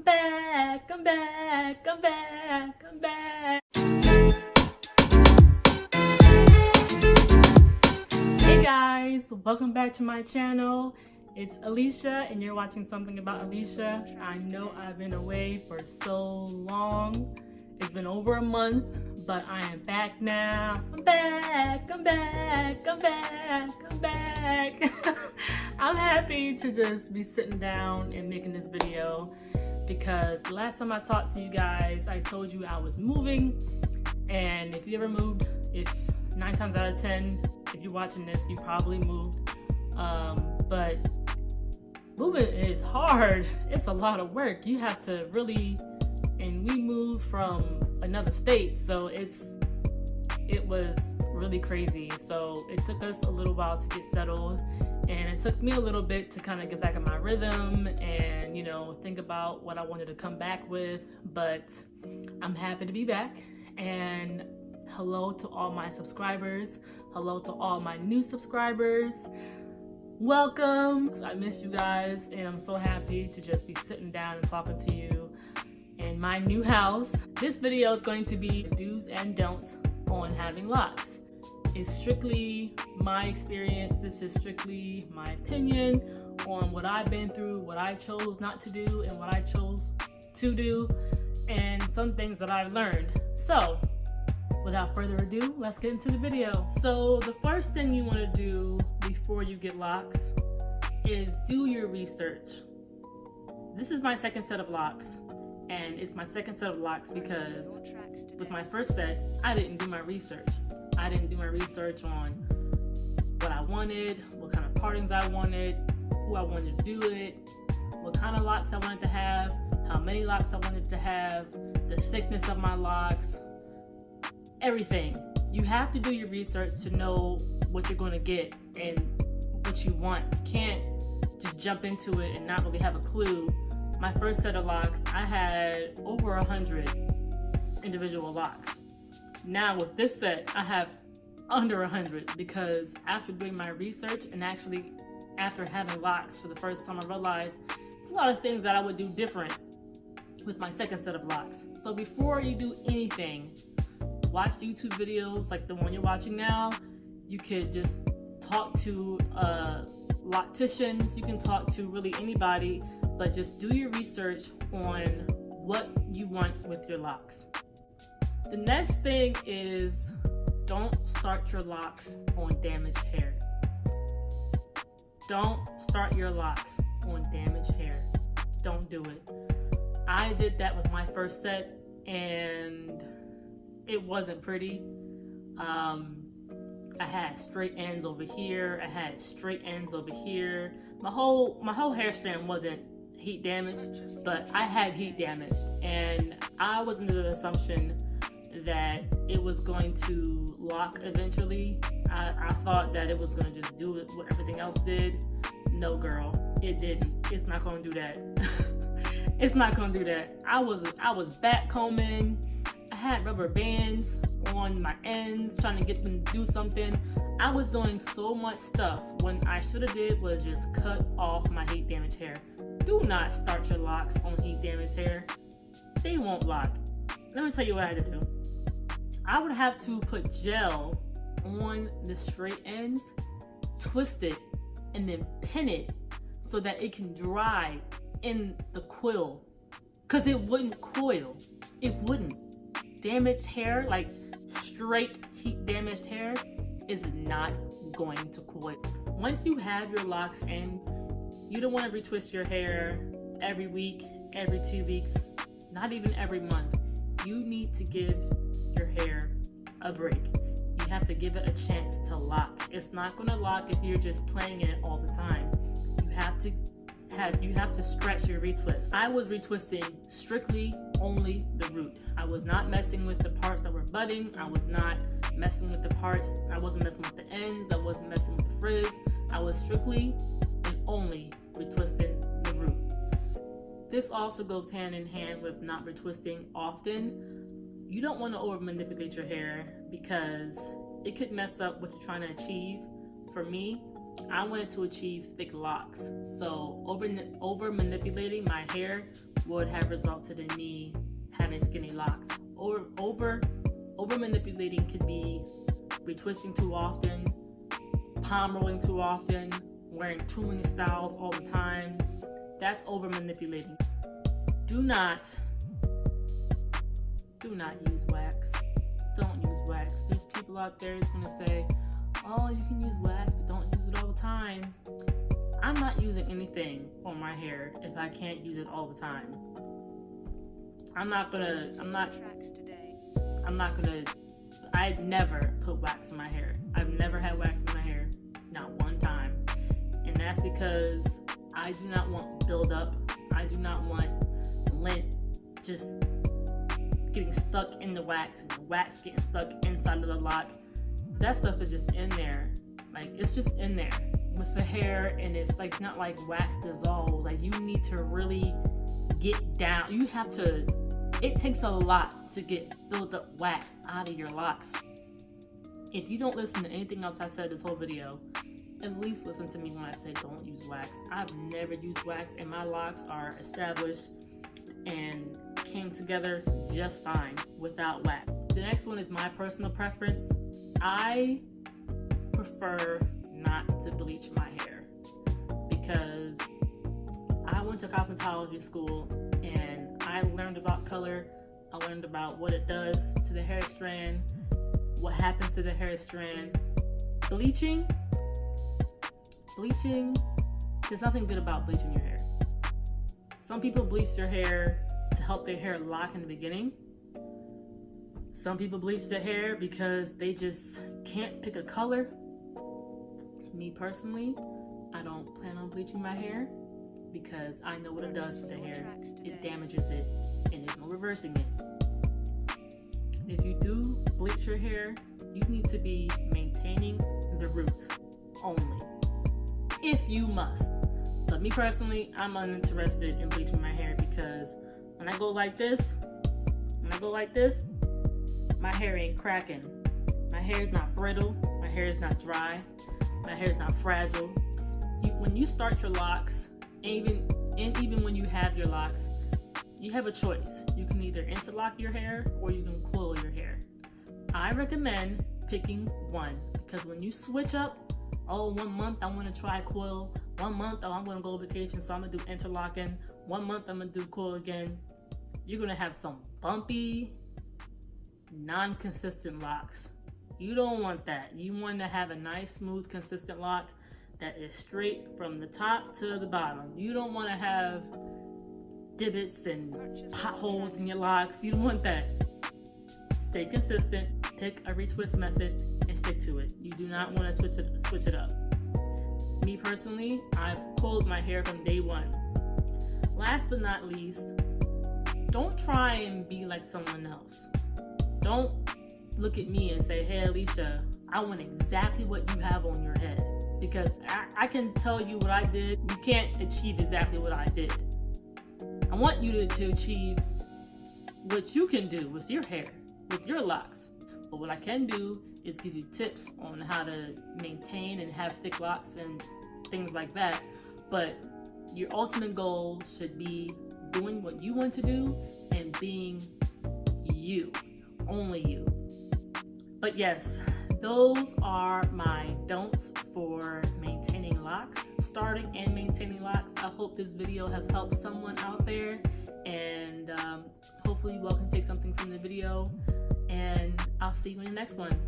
back, I'm back, I'm back, I'm back. Hey guys, welcome back to my channel. It's Alicia and you're watching something about Alicia. I know I've been away for so long. It's been over a month, but I am back now. I'm back, I'm back, I'm back, I'm back. I'm happy to just be sitting down and making this video because the last time I talked to you guys, I told you I was moving. And if you ever moved, if 9 times out of 10, if you're watching this, you probably moved. But moving is hard. It's a lot of work. You have to really, and we moved from another state, so it was really crazy. So it took us a little while to get settled, and it took me a little bit to kind of get back in my rhythm and, you know, think about what I wanted to come back with. But I'm happy to be back, and hello to all my subscribers. Hello to all my new subscribers. Welcome. I miss you guys, and I'm so happy to just be sitting down and talking to you in my new house. This video is going to be do's and don'ts on having locks. It's strictly my experience. This is strictly my opinion on what I've been through, what I chose not to do, and what I chose to do, and some things that I've learned. So without further ado, let's get into the video. So the first thing you want to do before you get locks is do your research. This is my second set of locks, and it's my second set of locks because with my first set, I didn't do my research. I didn't do my research on what I wanted, what kind of partings I wanted, who I wanted to do it, what kind of locks I wanted to have, how many locks I wanted to have, the thickness of my locks, everything. You have to do your research to know what you're going to get and what you want. You can't just jump into it and not really have a clue. My first set of locks, I had over 100 individual locks. Now with this set, I have under 100 because after doing my research and actually after having locks for the first time, I realized there's a lot of things that I would do different with my second set of locks. So before you do anything, watch YouTube videos like the one you're watching now. You could just talk to locticians. You can talk to really anybody, but just do your research on what you want with your locks. The next thing is don't start your locks on damaged hair. Don't start your locks on damaged hair. Don't do it. I did that with my first set and it wasn't pretty. I had straight ends over here. I had straight ends over here. My whole hair strand wasn't heat damaged, but I had heat damage, and I was under the assumption that it was going to lock eventually. I thought that it was going to just do it what everything else did. No, girl, it didn't. It's not going to do that. It's not going to do that. I was back combing. I had rubber bands on my ends trying to get them to do something. I was doing so much stuff when I should have did was just cut off my heat damaged hair. Do not start your locks on heat damaged hair. They won't lock. Let me tell you what I had to do. I would have to put gel on the straight ends, twist it, and then pin it so that it can dry in the coil. Cause it wouldn't coil. It wouldn't. Damaged hair, like straight heat damaged hair, is not going to coil. Once you have your locks in, you don't want to retwist your hair every week, every 2 weeks, not even every month. You need to give your hair a break. You have to give it a chance to lock. It's not going to lock if you're just playing in it all the time. You have to stretch your retwist. I was retwisting strictly only the root. I was not messing with the parts that were budding. I was not messing with the parts. I wasn't messing with the ends. I wasn't messing with the frizz. I was strictly and only retwisting the root. This also goes hand in hand with not retwisting often. You don't want to over manipulate your hair because it could mess up what you're trying to achieve. For me, I wanted to achieve thick locks. So over manipulating my hair would have resulted in me having skinny locks. Or over manipulating could be retwisting too often, palm rolling too often, wearing too many styles all the time. That's over manipulating. Do not use wax. Don't use wax. There's people out there who's gonna say, oh, you can use wax, but don't use it all the time. I'm not using anything on my hair if I can't use it all the time. I've never put wax in my hair. I've never had wax in my hair, not one time. And that's because I do not want buildup. I do not want lint just getting stuck in the wax and the wax getting stuck inside of the lock. That stuff is just in there. Like, it's just in there with the hair, and it's like not like wax dissolves. Like, you need to really get down. You have to, it takes a lot to get built up wax out of your locks. If you don't listen to anything else I said this whole video, at least listen to me when I say don't use wax. I've never used wax, and my locks are established and came together just fine without wax. The next one is my personal preference. I prefer not to bleach my hair because I went to cosmetology school and I learned about color. I learned about what it does to the hair strand, what happens to the hair strand. Bleaching, there's nothing good about bleaching your hair. Some people bleach their hair to help their hair lock in the beginning. Some people bleach their hair because they just can't pick a color. Me personally, I don't plan on bleaching my hair because I know what it does to the hair. It damages it and there's no reversing it. If you do bleach your hair, you need to be maintaining the roots only, if you must. But me personally, I'm uninterested in bleaching my hair because when I go like this, my hair ain't cracking. My hair is not brittle. My hair is not dry. My hair is not fragile. When you start your locks, even when you have your locks, you have a choice. You can either interlock your hair or you can coil your hair. I recommend picking one because when you switch up, oh, 1 month I want to try coil. 1 month, oh, I'm going to go on vacation, so I'm going to do interlocking. 1 month I'm going to do coil again. You're going to have some bumpy, non-consistent locks. You don't want that. You want to have a nice, smooth, consistent lock that is straight from the top to the bottom. You don't want to have divots and potholes in your locks. You don't want that. Stay consistent. Pick a retwist method and stick to it. You do not want to switch it up. Me personally, I've coiled my hair from day one. Last but not least, don't try and be like someone else. Don't look at me and say, hey Alicia, I want exactly what you have on your head. Because I can tell you what I did. You can't achieve exactly what I did. I want you to achieve what you can do with your hair, with your locks. But what I can do is give you tips on how to maintain and have thick locks and things like that. But your ultimate goal should be doing what you want to do and being you, only you. But yes, those are my don'ts for maintaining locks, starting and maintaining locks. I hope this video has helped someone out there, and hopefully you all can take something from the video, and I'll see you in the next one.